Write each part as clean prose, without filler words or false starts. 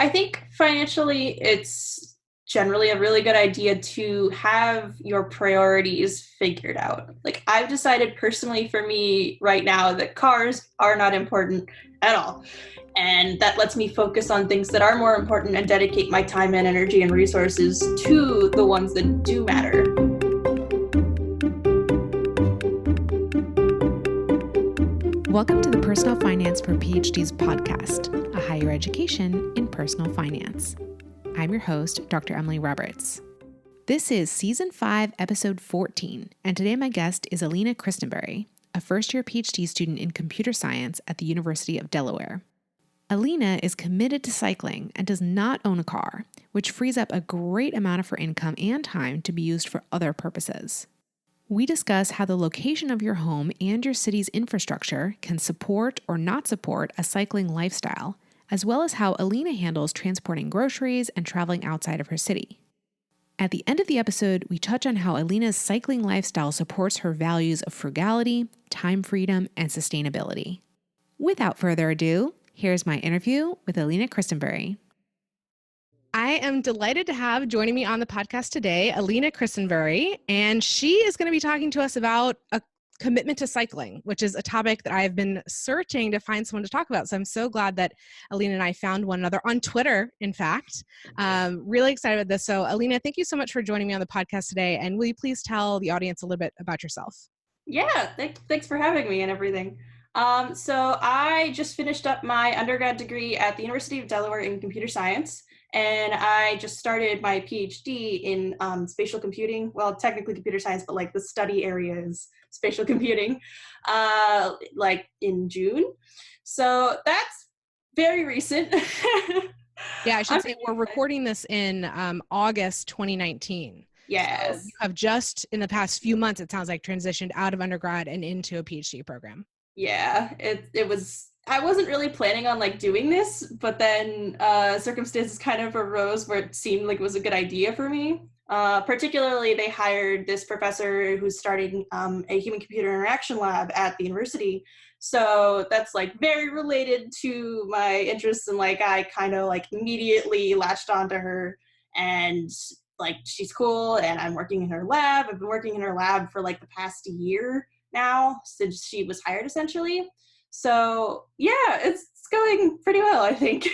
I think financially, it's generally a really good idea to have your priorities figured out. Like, I've decided personally for me right now that cars are not important at all. And that lets me focus on things that are more important and dedicate my time and energy and resources to the ones that do matter. Welcome to the Personal Finance for PhDs podcast, a higher education in personal finance. I'm your host, Dr. Emily Roberts. This is Season 5, Episode 14, and today my guest is Alina Christenbury, a first-year PhD student in computer science at the University of Delaware. Alina is committed to cycling and does not own a car, which frees up a great amount of her income and time to be used for other purposes. We discuss how the location of your home and your city's infrastructure can support or not support a cycling lifestyle, as well as how Alina handles transporting groceries and traveling outside of her city. At the end of the episode, we touch on how Alina's cycling lifestyle supports her values of frugality, time freedom, and sustainability. Without further ado, here's my interview with Alina Christenbury. I am delighted to have joining me on the podcast today, Alina Christenbury, and she is going to be talking to us about a commitment to cycling, which is a topic that I've been searching to find someone to talk about. So I'm so glad that Alina and I found one another on Twitter, in fact. Really excited about this. So Alina, thank you so much for joining me on the podcast today. And will you please tell the audience a little bit about yourself? Yeah, thanks for having me and everything. So I just finished up my undergrad degree at the University of Delaware in computer science. And I just started my PhD in spatial computing. Well, technically computer science, but like the study area is spatial computing, like in June. So that's very recent. Yeah, I should say we're recording this in August 2019. Yes. So you have just in the past few months, it sounds like, transitioned out of undergrad and into a PhD program. Yeah, it was, I wasn't really planning on like doing this, but then circumstances kind of arose where it seemed like it was a good idea for me. Particularly, they hired this professor who's starting a human-computer interaction lab at the university. So that's like very related to my interests, and like I kind of like immediately latched onto her, and like she's cool, and I'm working in her lab. I've been working in her lab for like the past year now since she was hired, essentially. So yeah, it's going pretty well, I think.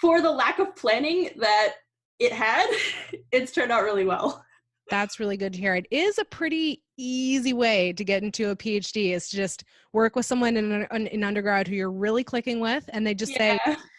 For the lack of planning that it had, it's turned out really well. That's really good to hear. It is a pretty easy way to get into a PhD, is to just work with someone in undergrad who you're really clicking with, and they just say,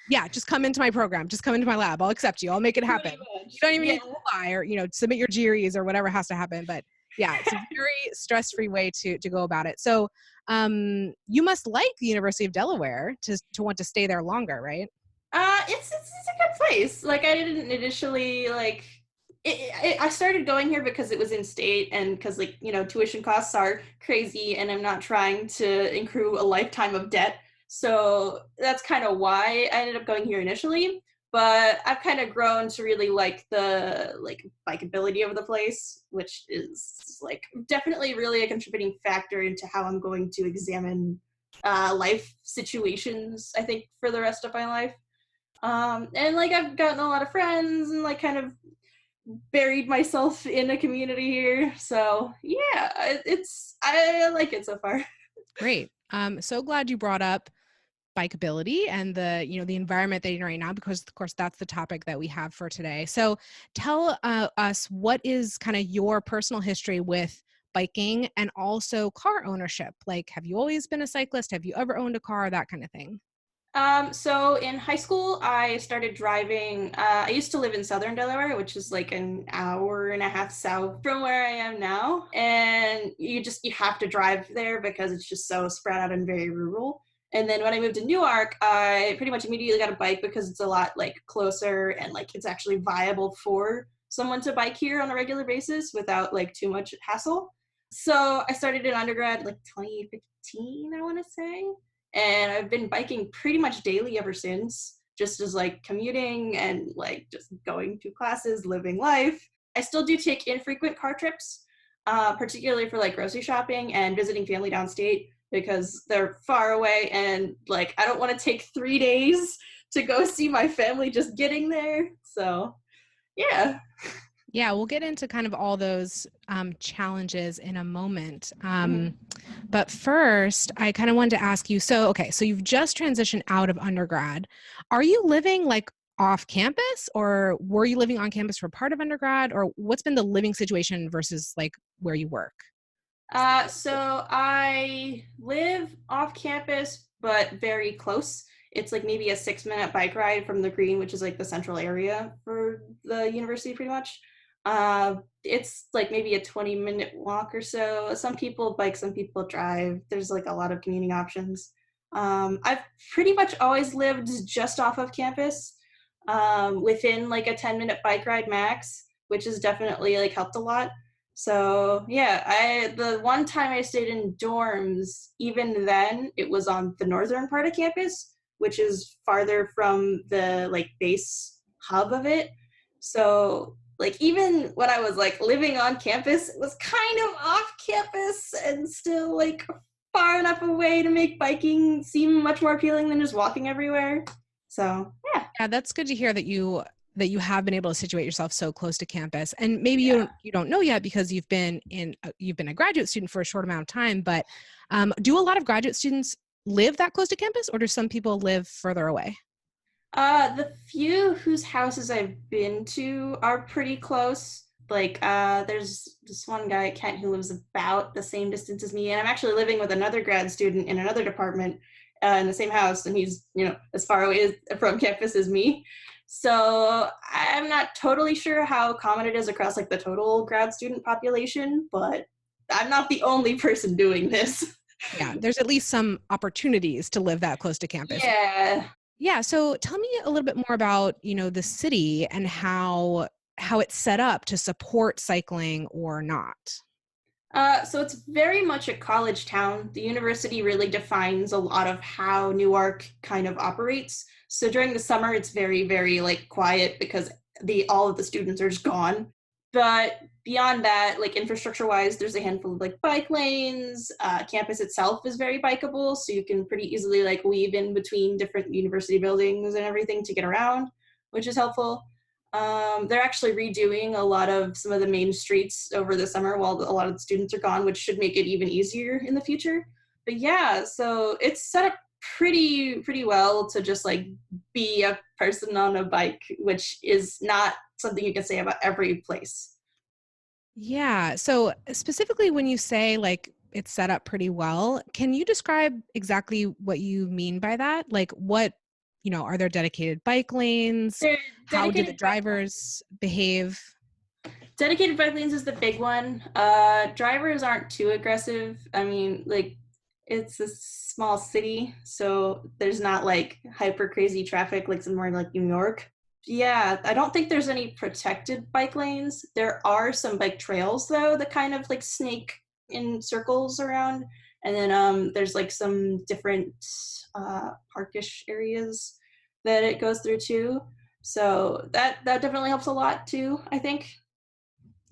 yeah, just come into my program, just come into my lab, I'll accept you, I'll make it happen. You don't even need to apply or, submit your GREs or whatever has to happen. But yeah, it's a very stress-free way to go about it. So you must like the University of Delaware to want to stay there longer, right? It's a good place. Like, I didn't initially like I started going here because it was in state, and because like tuition costs are crazy, and I'm not trying to accrue a lifetime of debt. So that's kind of why I ended up going here initially. But I've kind of grown to really like the bikeability of the place, which is like definitely really a contributing factor into how I'm going to examine life situations, I think, for the rest of my life. And like I've gotten a lot of friends and like kind of buried myself in a community here. So yeah, I like it so far. Great. So glad you brought up bikeability and the environment that you're in right now, because of course that's the topic that we have for today. So tell us, what is kind of your personal history with biking and also car ownership? Like, have you always been a cyclist? Have you ever owned a car? That kind of thing. So in high school, I started driving. I used to live in southern Delaware, which is like an hour and a half south from where I am now. And you have to drive there because it's just so spread out and very rural. And then when I moved to Newark, I pretty much immediately got a bike because it's a lot like closer, and like it's actually viable for someone to bike here on a regular basis without like too much hassle. So I started in undergrad like 2015, I want to say. And I've been biking pretty much daily ever since, just as like commuting and like just going to classes, living life. I still do take infrequent car trips, particularly for like grocery shopping and visiting family downstate, because they're far away, and like I don't want to take 3 days to go see my family just getting there. So yeah. Yeah, we'll get into kind of all those challenges in a moment. But first, I kind of wanted to ask you, so you've just transitioned out of undergrad. Are you living like off campus, or were you living on campus for part of undergrad, or what's been the living situation versus like where you work? So I live off campus, but very close. It's like maybe a 6-minute bike ride from the Green, which is like the central area for the university pretty much. It's like maybe a 20-minute walk or so. Some people bike, some people drive. There's like a lot of commuting options. I've pretty much always lived just off of campus, within like a 10-minute bike ride max, which has definitely like helped a lot. So yeah, the one time I stayed in dorms, even then it was on the northern part of campus, which is farther from the like base hub of it. So like even when I was like living on campus, it was kind of off campus and still like far enough away to make biking seem much more appealing than just walking everywhere. So yeah. Yeah, that's good to hear that you have been able to situate yourself so close to campus. And maybe Yeah. you don't know yet because you've been a graduate student for a short amount of time, but do a lot of graduate students live that close to campus, or do some people live further away? The few whose houses I've been to are pretty close. Like, there's this one guy at Kent who lives about the same distance as me, and I'm actually living with another grad student in another department in the same house, and he's, as far away from campus as me. So I'm not totally sure how common it is across like the total grad student population, but I'm not the only person doing this. Yeah, there's at least some opportunities to live that close to campus. Yeah. Yeah. So tell me a little bit more about, the city and how it's set up to support cycling or not. So it's very much a college town. The university really defines a lot of how Newark kind of operates. So during the summer, it's very, very like quiet because all of the students are just gone. But beyond that, like infrastructure wise, there's a handful of like bike lanes. Campus itself is very bikeable, so you can pretty easily like weave in between different university buildings and everything to get around, which is helpful. They're actually redoing a lot of some of the main streets over the summer while a lot of the students are gone, which should make it even easier in the future. But yeah, so it's set up pretty well to just like be a person on a bike, which is not something you can say about every place. Yeah. So specifically when you say like it's set up pretty well, can you describe exactly what you mean by that? Like what, are there dedicated bike lanes? They're How do the dedicated bike drivers behave? Dedicated bike lanes is the big one. Drivers aren't too aggressive. I mean, like, it's a small city, so there's not like hyper crazy traffic like somewhere like New York. Yeah, I don't think there's any protected bike lanes. There are some bike trails though that kind of like snake in circles around, and then there's like some different parkish areas that it goes through too. So that definitely helps a lot too, I think.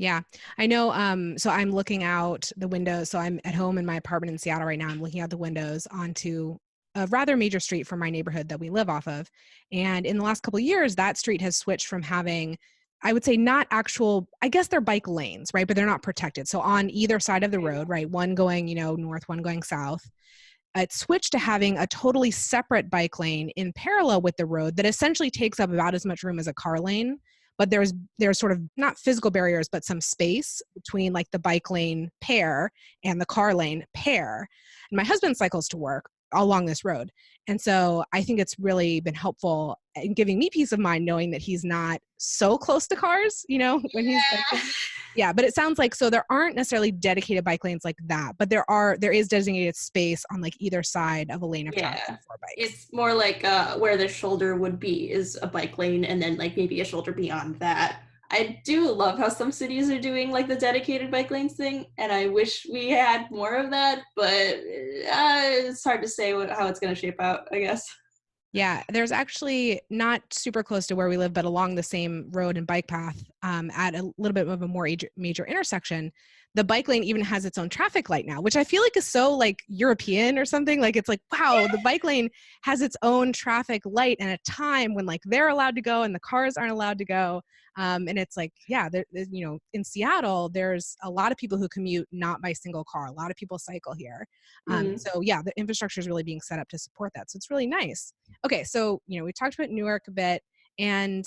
Yeah, I know. So I'm looking out the window. So I'm at home in my apartment in Seattle right now. I'm looking out the windows onto a rather major street from my neighborhood that we live off of. And in the last couple of years, that street has switched from having, I would say, not actual, I guess they're bike lanes, right? But they're not protected. So on either side of the road, right? One going, north, one going south. It switched to having a totally separate bike lane in parallel with the road that essentially takes up about as much room as a car lane. But there's sort of not physical barriers, but some space between like the bike lane pair and the car lane pair. And my husband cycles to work along this road. And so I think it's really been helpful in giving me peace of mind knowing that he's not so close to cars, when he's cycling. Yeah, but it sounds like, so there aren't necessarily dedicated bike lanes like that, but there is designated space on like either side of a lane of traffic for bikes. It's more like where the shoulder would be is a bike lane, and then like maybe a shoulder beyond that. I do love how some cities are doing like the dedicated bike lanes thing, and I wish we had more of that, but it's hard to say how it's going to shape out, I guess. Yeah, there's actually not super close to where we live, but along the same road and bike path, at a little bit of a more major intersection, the bike lane even has its own traffic light now, which I feel like is so like European or something. Like it's like, wow, the bike lane has its own traffic light and a time when like they're allowed to go and the cars aren't allowed to go. And it's like, yeah, in Seattle, there's a lot of people who commute not by single car. A lot of people cycle here. Mm. So yeah, the infrastructure is really being set up to support that. So it's really nice. Okay, so we talked about Newark a bit, and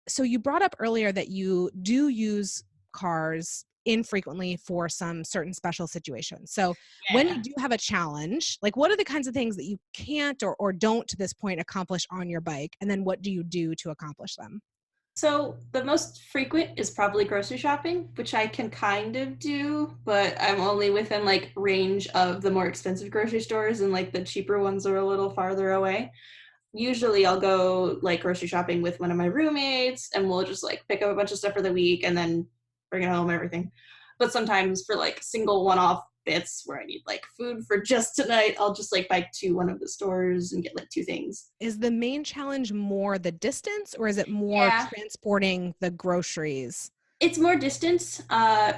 so you brought up earlier that you do use cars infrequently for some certain special situations. So when you Yeah. do have a challenge, like what are the kinds of things that you can't or don't to this point accomplish on your bike, and then what do you do to accomplish them? So the most frequent is probably grocery shopping, which I can kind of do, but I'm only within like range of the more expensive grocery stores, and like the cheaper ones are a little farther away. Usually I'll go like grocery shopping with one of my roommates, and we'll just like pick up a bunch of stuff for the week and then bring it home and everything. But sometimes for like single one-off bits where I need like food for just tonight, I'll just like bike to one of the stores and get like two things. Is the main challenge more the distance, or is it more Yeah, transporting the groceries? it's more distance.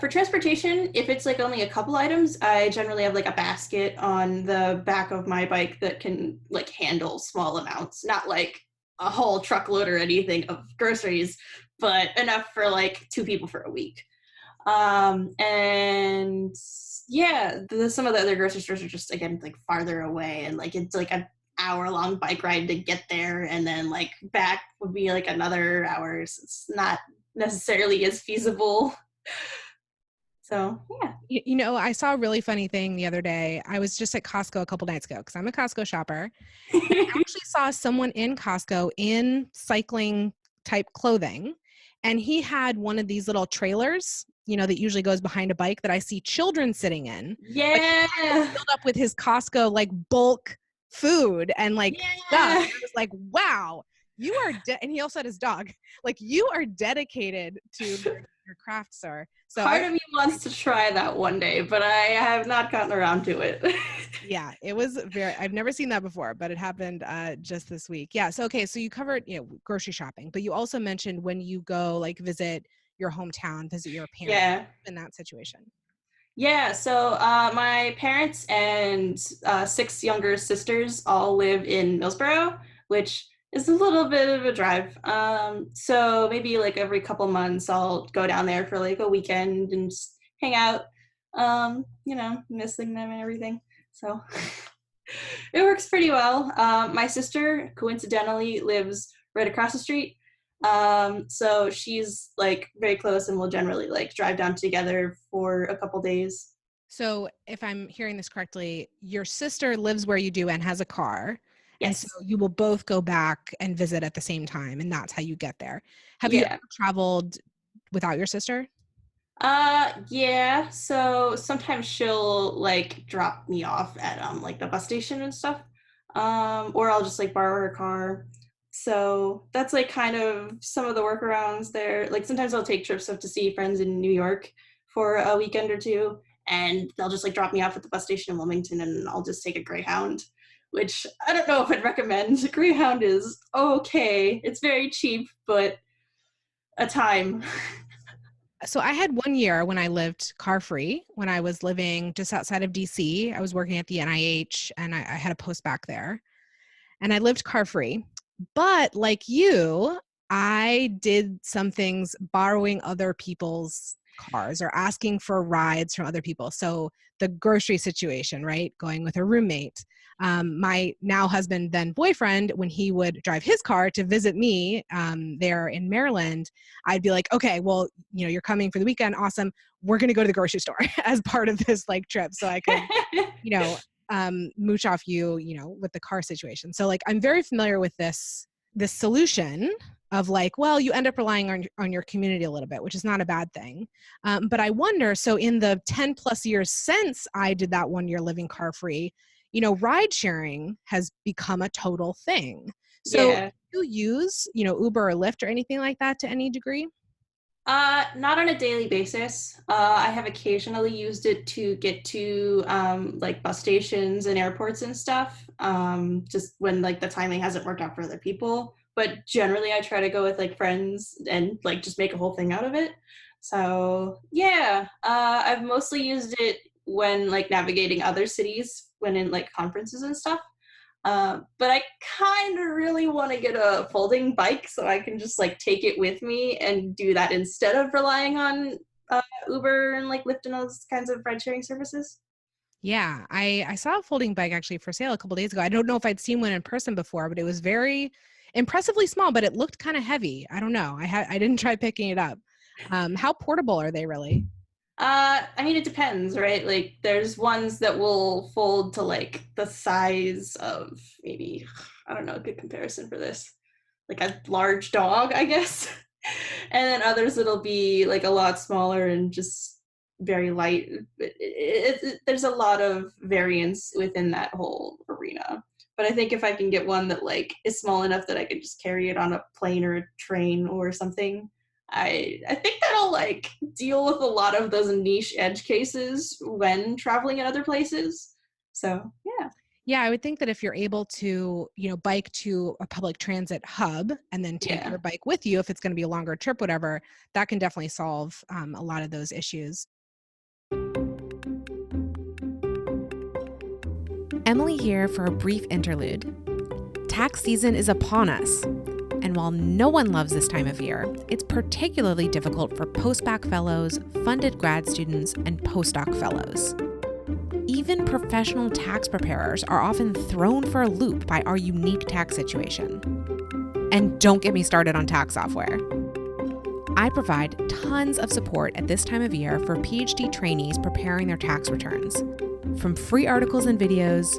For transportation, if it's like only a couple items, I generally have like a basket on the back of my bike that can like handle small amounts, not like a whole truckload or anything of groceries, but enough for like two people for a week. And yeah, some of the other grocery stores are just again like farther away, and like it's like an hour long bike ride to get there, and then like back would be like another hour. So it's not necessarily as feasible. So yeah. I saw a really funny thing the other day. I was just at Costco a couple nights ago because I'm a Costco shopper. Actually saw someone in Costco in cycling type clothing, and he had one of these little trailers, that usually goes behind a bike that I see children sitting in. But he had it Yeah. filled up with his Costco like bulk food and like stuff. Yeah. And I was like, wow, you are and he also had his dog. Like you are dedicated to your craft, sir. So I Part of me wants to try that one day, but I have not gotten around to it. yeah, it was I've never seen that before, but it happened just this week. Yeah. So, okay. So you covered, grocery shopping, but you also mentioned when you go like visit your hometown, visit your parents Yeah. in that situation. Yeah, so my parents and six younger sisters all live in Millsboro, which is a little bit of a drive. So maybe like every couple months, I'll go down there for like a weekend and just hang out, missing them and everything. So it works pretty well. My sister coincidentally lives right across the street. So she's like very close, and we'll generally like drive down together for a couple days. So if I'm hearing this correctly, your sister lives where you do and has a car. And so Yes. you will both go back and visit at the same time. And that's how you get there. Have you Yeah. ever traveled without your sister? Yeah. So sometimes she'll like drop me off at like the bus station and stuff. Or I'll just like borrow her car. So that's like kind of some of the workarounds there. Like sometimes I'll take trips up to see friends in New York for a weekend or two, and they'll just like drop me off at the bus station in Wilmington, and I'll just take a Greyhound, which I don't know if I'd recommend. Greyhound is okay. It's very cheap, but a time. So I had one year when I lived car free, when I was living just outside of DC. I was working at the NIH and I had a post back there, and I lived car free. But like you, I did some things borrowing other people's cars or asking for rides from other people. So the grocery situation, right? Going with a roommate. My now husband, then boyfriend, when he would drive his car to visit me there in Maryland, I'd be like, okay, well, you're coming for the weekend. Awesome. We're going to go to the grocery store as part of this like trip. So I could, you know, mooch off with the car situation. So like, I'm very familiar with this solution of like, well, you end up relying on your community a little bit, which is not a bad thing. But I wonder, so in the 10 plus years since I did that 1 year living car free, ride sharing has become a total thing. So Yeah. do you use, Uber or Lyft or anything like that to any degree? Not on a daily basis. I have occasionally used it to get to like bus stations and airports and stuff. Just when like the timing hasn't worked out for other people. But generally, I try to go with like friends and like just make a whole thing out of it. So yeah, I've mostly used it when like navigating other cities when in like conferences and stuff. But I kind of really want to get a folding bike so I can just like take it with me and do that instead of relying on Uber and like Lyft and those kinds of ride sharing services. Yeah, I saw a folding bike actually for sale a couple days ago. I don't know if I'd seen one in person before, but it was very impressively small, but it looked kind of heavy. I don't know. I didn't try picking it up. How portable are they really? I mean, it depends, right? Like, there's ones that will fold to like the size of maybe, I don't know, a good comparison for this, like a large dog, I guess. And then others that'll be like a lot smaller and just very light. There's a lot of variance within that whole arena. But I think if I can get one that like is small enough that I could just carry it on a plane or a train or something, I think that'll like deal with a lot of those niche edge cases when traveling in other places. So yeah. Yeah, I would think that if you're able to, bike to a public transit hub and then take Yeah. your bike with you, if it's going to be a longer trip, whatever, that can definitely solve a lot of those issues. Emily here for a brief interlude. Tax season is upon us. And while no one loves this time of year, it's particularly difficult for postbac fellows, funded grad students, and postdoc fellows. Even professional tax preparers are often thrown for a loop by our unique tax situation. And don't get me started on tax software. I provide tons of support at this time of year for PhD trainees preparing their tax returns, from free articles and videos,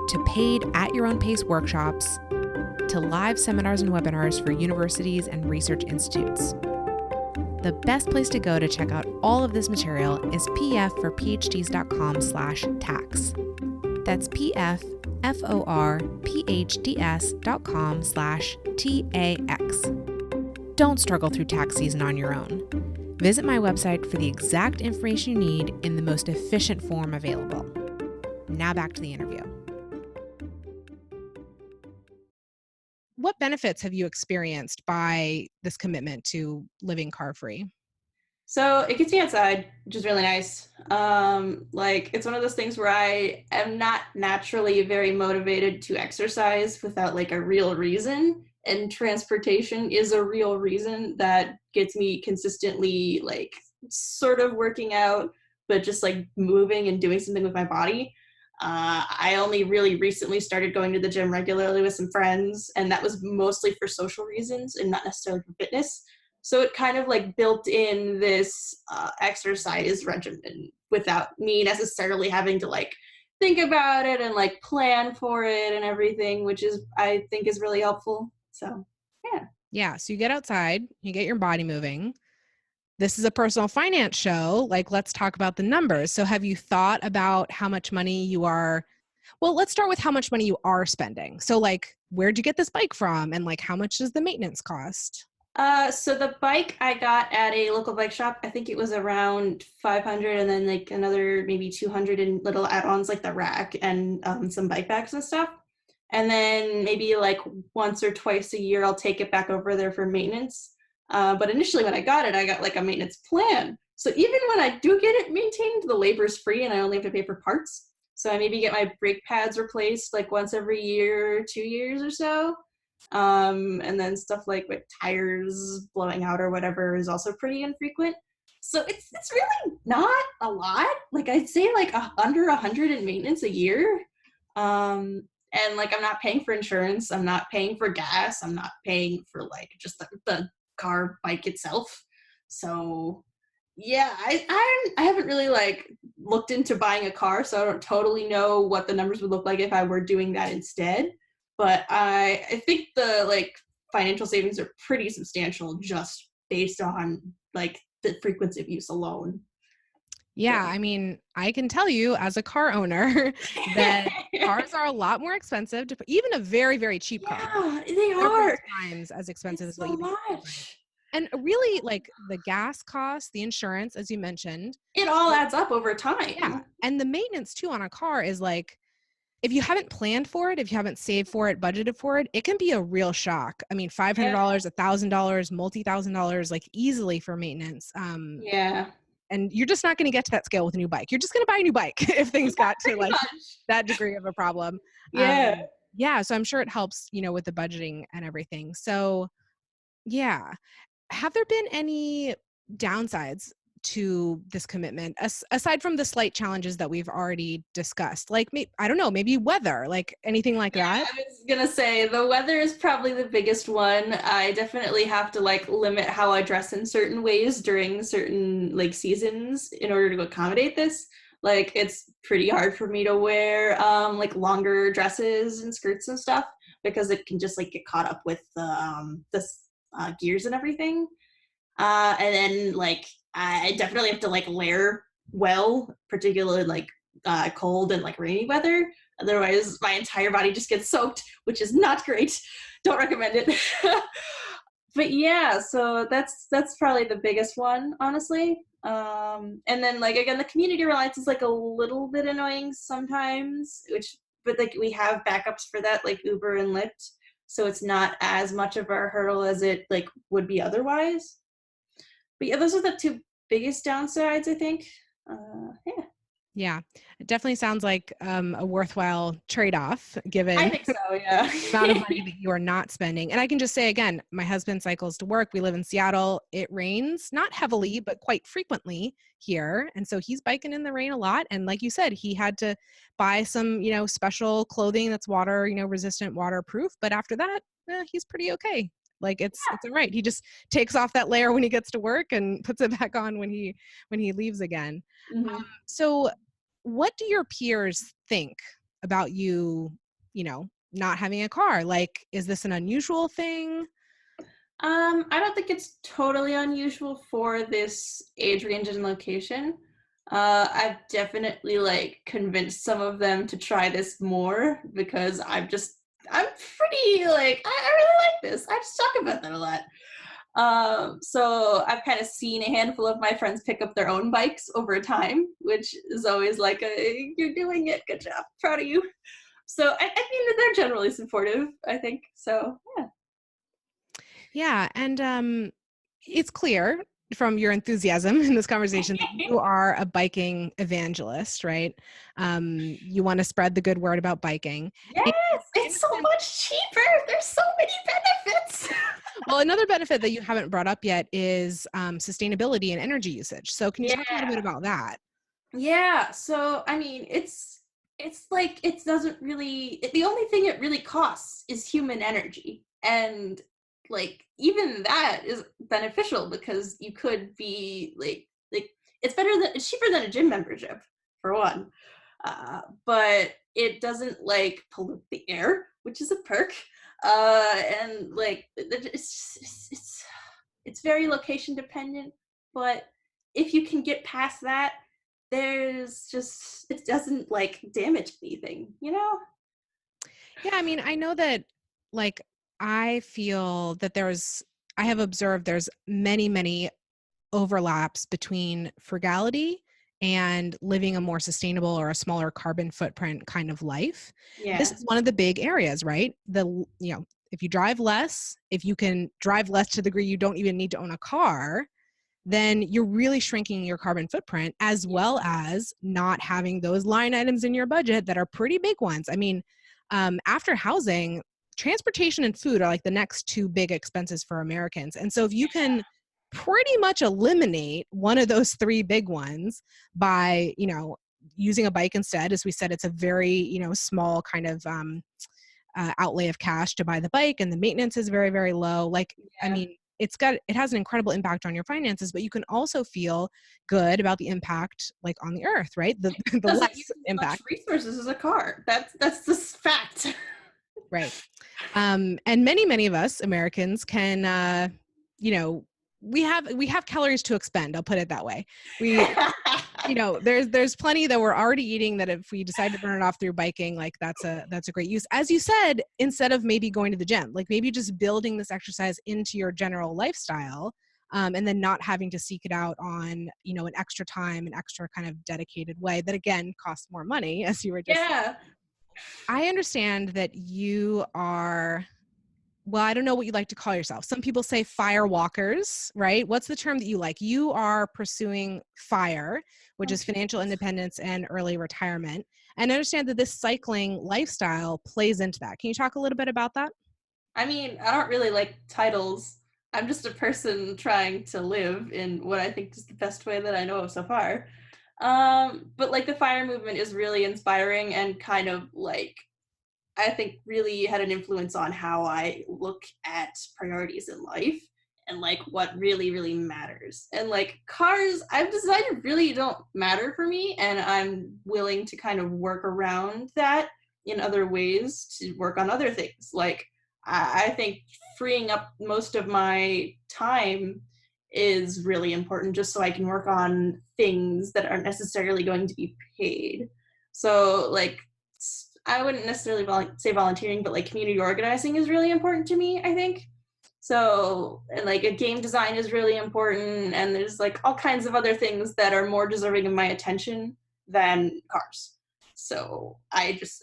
to paid at-your-own-pace workshops, to live seminars and webinars for universities and research institutes. The best place to go to check out all of this material is pfforphds.com/tax. That's pfforphds.com/tax. Don't struggle through tax season on your own. Visit my website for the exact information you need in the most efficient form available. Now back to the interview. What benefits have you experienced by this commitment to living car-free? So it gets me outside, which is really nice. Like it's one of those things where I am not naturally very motivated to exercise without like a real reason. And transportation is a real reason that gets me consistently like sort of working out, but just like moving and doing something with my body. I only really recently started going to the gym regularly with some friends, and that was mostly for social reasons and not necessarily for fitness. So it kind of like built in this exercise regimen without me necessarily having to like think about it and like plan for it and everything, which is I think is really helpful. So yeah. Yeah, so you get outside, you get your body moving. This is a personal finance show. Like, let's talk about the numbers. So have you thought about how much money you are, well, let's start with how much money you are spending. So like, where'd you get this bike from? And like, how much does the maintenance cost? So the bike I got at a local bike shop, I think it was around 500 and then like another maybe 200 in little add-ons like the rack and some bike packs and stuff. And then maybe like once or twice a year, I'll take it back over there for maintenance. But initially when I got like a maintenance plan. So even when I do get it maintained, the labor is free and I only have to pay for parts. So I maybe get my brake pads replaced like once every year, 2 years or so. And then stuff like with tires blowing out or whatever is also pretty infrequent. So it's really not a lot. Like I'd say like under 100 in maintenance a year. And like I'm not paying for insurance, I'm not paying for gas, I'm not paying for like just the car bike itself. So yeah, I haven't really like looked into buying a car, so I don't totally know what the numbers would look like if I were doing that instead. But I think the like financial savings are pretty substantial just based on like the frequency of use alone. Yeah, I mean, I can tell you as a car owner that cars are a lot more expensive even a very, very cheap car. Yeah, they Several are. times as expensive It's as what so you would. much. And really, like the gas costs, the insurance, as you mentioned, It all adds up over yeah. time. And the maintenance too on a car is like, if you haven't planned for it, if you haven't saved for it, budgeted for it, it can be a real shock. I mean, $500, Yeah. $1,000, multi-$1,000, like easily for maintenance. Yeah. And you're just not going to get to that scale with a new bike. You're just going to buy a new bike if things got to Pretty like much. that degree of a problem. Yeah. Yeah. So I'm sure it helps, with the budgeting and everything. So yeah. Have there been any downsides to this commitment aside from the slight challenges that we've already discussed? Like, I don't know, maybe weather, like anything like that? I was gonna say the weather is probably the biggest one. I definitely have to like limit how I dress in certain ways during certain like seasons in order to accommodate this. Like it's pretty hard for me to wear like longer dresses and skirts and stuff because it can just like get caught up with the gears and everything. And then like I definitely have to like layer well, particularly like cold and like rainy weather. Otherwise, my entire body just gets soaked, which is not great. Don't recommend it. But yeah, so that's probably the biggest one, honestly. And then like again, the community reliance is like a little bit annoying sometimes, but like we have backups for that, like Uber and Lyft, so it's not as much of a hurdle as it like would be otherwise. But yeah, those are the two biggest downsides, I think. Yeah. Yeah, it definitely sounds like a worthwhile trade-off I given think so, yeah. the amount of money that you are not spending. And I can just say again, my husband cycles to work. We live in Seattle. It rains, not heavily, but quite frequently here. And so he's biking in the rain a lot. And like you said, he had to buy some, special clothing that's water, resistant, waterproof. But after that, he's pretty okay. Like it's all right. He just takes off that layer when he gets to work and puts it back on when he leaves again. Mhm. So what do your peers think about you, not having a car? Like, is this an unusual thing? I don't think it's totally unusual for this age range and location. I've definitely like convinced some of them to try this more because I'm pretty like I really like this. I just talk about that a lot. So I've kind of seen a handful of my friends pick up their own bikes over time, which is always like you're doing it, good job, proud of you. So I think that they're generally supportive, I think. So yeah. Yeah. And it's clear from your enthusiasm in this conversation that you are a biking evangelist, right? You want to spread the good word about biking. Yes, it's so much cheaper. There's so many benefits. Well, another benefit that you haven't brought up yet is sustainability and energy usage. So can you talk a little bit Yeah. about that? Yeah. So I mean, it's like it doesn't really. The only thing it really costs is human energy, and like even that is beneficial because you could be like it's cheaper than a gym membership for one, but it doesn't like pollute the air, which is a perk. And like it's very location dependent, but if you can get past that, there's just it doesn't like damage anything, you know? Yeah, I mean, I know that like I feel that I have observed there's many, many overlaps between frugality and living a more sustainable or a smaller carbon footprint kind of life. This Yeah. is one of the big areas, right? If you drive less, if you can drive less to the degree you don't even need to own a car, then you're really shrinking your carbon footprint as Yeah. well as not having those line items in your budget that are pretty big ones. I mean, after housing, transportation and food are like the next two big expenses for Americans. And so if you can pretty much eliminate one of those three big ones by, using a bike instead, as we said, it's a very, small kind of outlay of cash to buy the bike, and the maintenance is very, very low. Like, I Yeah. mean, it has an incredible impact on your finances, but you can also feel good about the impact like on the earth, right? The It the doesn't use less as much impact, resources as a car. That's this fact. right? And many of us Americans can, you know, we have calories to expend. I'll put it that way. We there's plenty that we're already eating that if we decide to burn it off through biking, like that's a great use. As you said, instead of maybe going to the gym, like maybe just building this exercise into your general lifestyle, and then not having to seek it out on, an extra time, an extra kind of dedicated way that again costs more money, as you were just saying. Yeah. I understand that you are, well, I don't know what you like to call yourself. Some people say fire walkers, right? What's the term that you like? You are pursuing FIRE, which is financial independence and early retirement. And I understand that this cycling lifestyle plays into that. Can you talk a little bit about that? I mean, I don't really like titles. I'm just a person trying to live in what I think is the best way that I know of so far. But like the fire movement is really inspiring and kind of like I think really had an influence on how I look at priorities in life and like what really, really matters. And like cars, I've decided really don't matter for me, and I'm willing to kind of work around that in other ways to work on other things. Like I think freeing up most of my time is really important just so I can work on things that aren't necessarily going to be paid. So like I wouldn't necessarily say volunteering, but like community organizing is really important to me, I think. So, and like a game design is really important, and there's like all kinds of other things that are more deserving of my attention than cars. So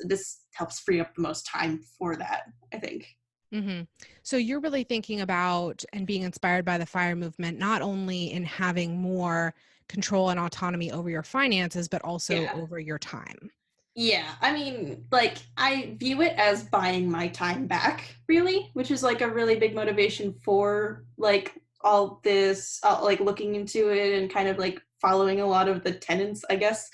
this helps free up the most time for that, I think. Mm-hmm. So you're really thinking about and being inspired by the FIRE movement, not only in having more control and autonomy over your finances, but also Yeah. over your time. Yeah, I mean, like, I view it as buying my time back, really, which is like a really big motivation for like all this, like looking into it and kind of like following a lot of the tenets, I guess.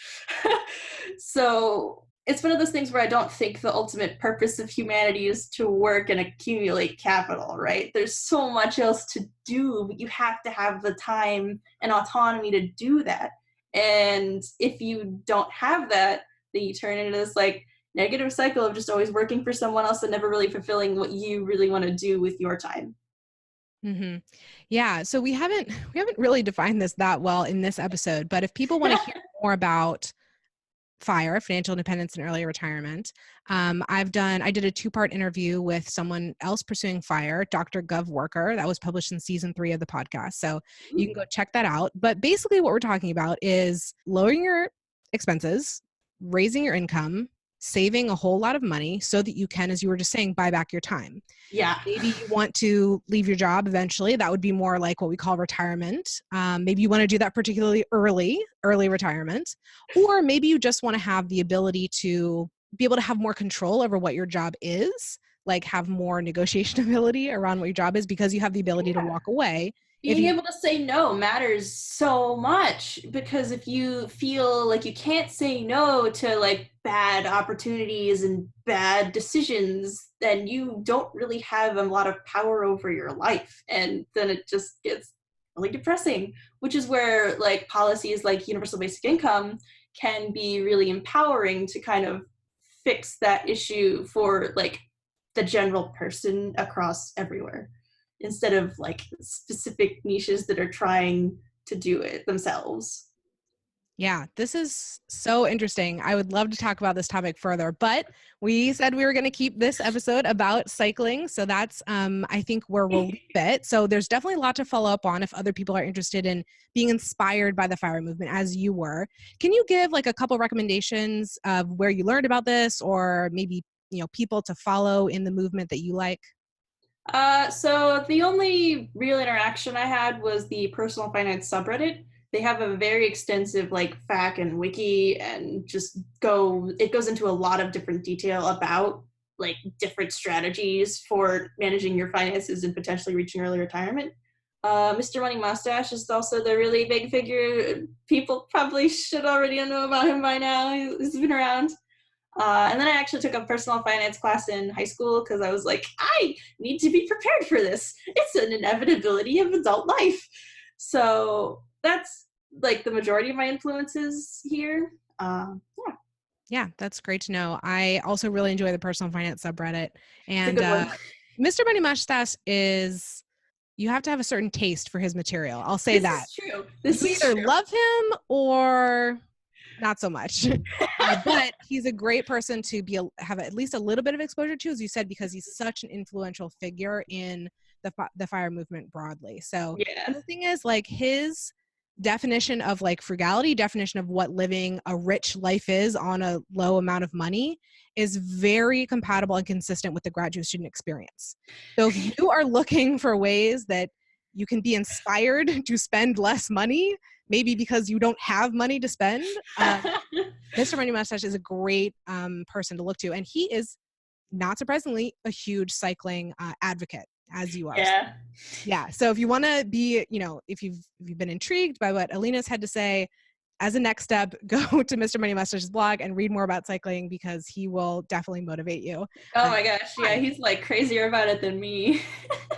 So it's one of those things where I don't think the ultimate purpose of humanity is to work and accumulate capital, right? There's so much else to do, but you have to have the time and autonomy to do that. And if you don't have that, then you turn into this like negative cycle of just always working for someone else and never really fulfilling what you really want to do with your time. Mm-hmm. Yeah. So we haven't really defined this that well in this episode, but if people want to hear more about FIRE, financial independence and early retirement, I did a 2-part interview with someone else pursuing FIRE, Dr. Gov Worker. That was published in season 3 of the podcast. So you can go check that out. But basically what we're talking about is lowering your expenses, raising your income, saving a whole lot of money so that you can, as you were just saying, buy back your time. Yeah. Maybe you want to leave your job eventually. That would be more like what we call retirement. Maybe you want to do that particularly early retirement. Or maybe you just want to have the ability to be able to have more control over what your job is, like have more negotiation ability around what your job is because you have the ability to walk away. Being able to say no matters so much, because if you feel like you can't say no to like bad opportunities and bad decisions, then you don't really have a lot of power over your life, and then it just gets really depressing, which is where like policies like universal basic income can be really empowering to kind of fix that issue for like the general person across everywhere, instead of like specific niches that are trying to do it themselves. Yeah, this is so interesting. I would love to talk about this topic further, but we said we were going to keep this episode about cycling. So that's, I think, where we'll leave it. So there's definitely a lot to follow up on if other people are interested in being inspired by the FIRE movement as you were. Can you give like a couple recommendations of where you learned about this, or maybe, people to follow in the movement that you like? So the only real interaction I had was the personal finance subreddit. They have a very extensive like FAQ and wiki, and it goes into a lot of different detail about like different strategies for managing your finances and potentially reaching early retirement. Mr. Money Mustache is also the really big figure. People probably should already know about him by now. He's been around. And then I actually took a personal finance class in high school because I was like, I need to be prepared for this. It's an inevitability of adult life. So that's like the majority of my influences here. Yeah, Yeah, that's great to know. I also really enjoy the personal finance subreddit. it's a And good one. Mr. Money Mustache is you have to have a certain taste for his material. I'll say that. This is true. You either love him or not so much. But he's a great person to have at least a little bit of exposure to, as you said, because he's such an influential figure in the FIRE movement broadly. So and the thing is, like, his definition of like frugality, definition of what living a rich life is on a low amount of money is very compatible and consistent with the graduate student experience. So if you are looking for ways that you can be inspired to spend less money, maybe because you don't have money to spend, Mr. Money Mustache is a great person to look to. And he is, not surprisingly, a huge cycling advocate, as you are. Yeah. So if you want to be, if you've been intrigued by what Alina's had to say, as a next step, go to Mr. Money Mustache's blog and read more about cycling, because he will definitely motivate you. Oh my gosh. Yeah. He's like crazier about it than me.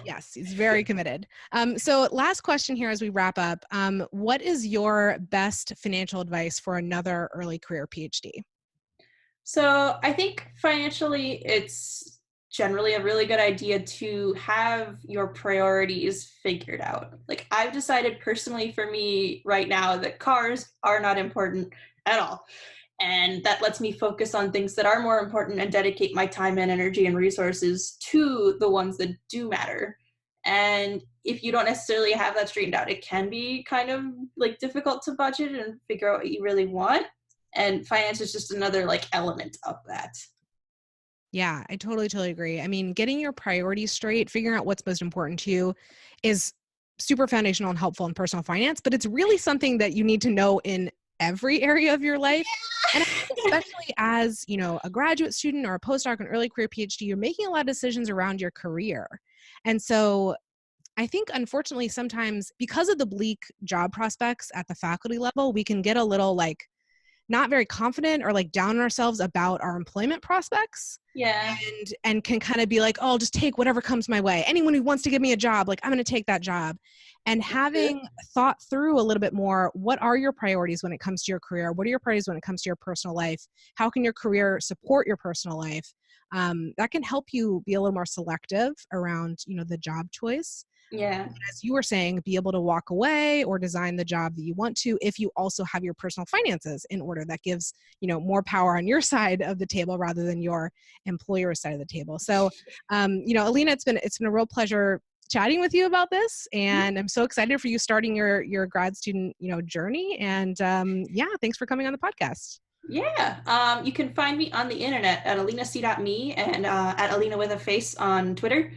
Yes. He's very committed. So last question here as we wrap up. What is your best financial advice for another early career PhD? So I think financially, it's generally a really good idea to have your priorities figured out. Like, I've decided personally for me right now that cars are not important at all. And that lets me focus on things that are more important and dedicate my time and energy and resources to the ones that do matter. And if you don't necessarily have that straightened out, it can be kind of like difficult to budget and figure out what you really want. And finance is just another like element of that. Yeah, I totally agree. I mean, getting your priorities straight, figuring out what's most important to you is super foundational and helpful in personal finance, but it's really something that you need to know in every area of your life. And I think especially as, a graduate student or a postdoc, an early career PhD, you're making a lot of decisions around your career. And so I think, unfortunately, sometimes because of the bleak job prospects at the faculty level, we can get a little like not very confident or like down on ourselves about our employment prospects. Yeah. And can kind of be like, oh, I'll just take whatever comes my way. Anyone who wants to give me a job, like, I'm going to take that job. And having thought through a little bit more, what are your priorities when it comes to your career? What are your priorities when it comes to your personal life? How can your career support your personal life? That can help you be a little more selective around, the job choice. Yeah. And as you were saying, be able to walk away or design the job that you want to if you also have your personal finances in order. That gives, more power on your side of the table rather than your employer's side of the table. So, Alina, it's been a real pleasure chatting with you about this. And I'm so excited for you starting your grad student, journey. And thanks for coming on the podcast. Yeah. You can find me on the internet at alinac.me and at Alina with a face on Twitter.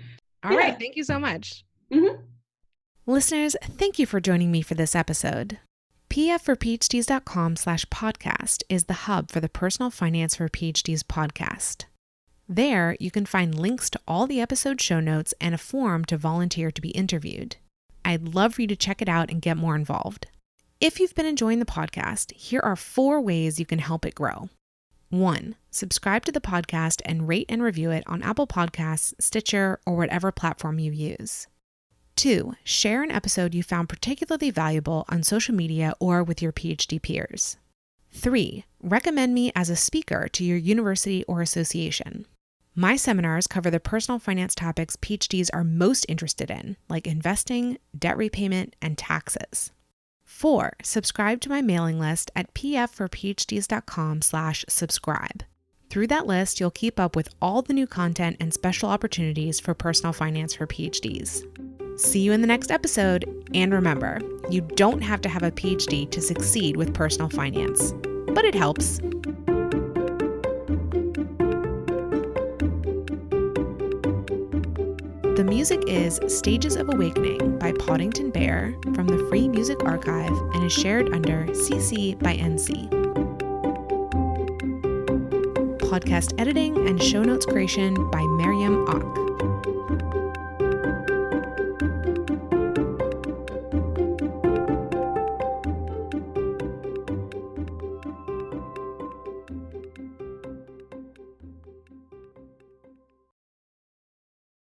All right. Thank you so much. Mm-hmm. Listeners, thank you for joining me for this episode. pfforphds.com/podcast is the hub for the Personal Finance for PhDs podcast. There, you can find links to all the episode show notes and a form to volunteer to be interviewed. I'd love for you to check it out and get more involved. If you've been enjoying the podcast, here are 4 ways you can help it grow. 1, subscribe to the podcast and rate and review it on Apple Podcasts, Stitcher, or whatever platform you use. 2, share an episode you found particularly valuable on social media or with your PhD peers. 3, recommend me as a speaker to your university or association. My seminars cover the personal finance topics PhDs are most interested in, like investing, debt repayment, and taxes. 4, subscribe to my mailing list at pfforphds.com/subscribe. Through that list, you'll keep up with all the new content and special opportunities for personal finance for PhDs. See you in the next episode. And remember, you don't have to have a PhD to succeed with personal finance, but it helps. The music is Stages of Awakening by Poddington Bear from the Free Music Archive and is shared under CC by NC. Podcast editing and show notes creation by Miriam Ock.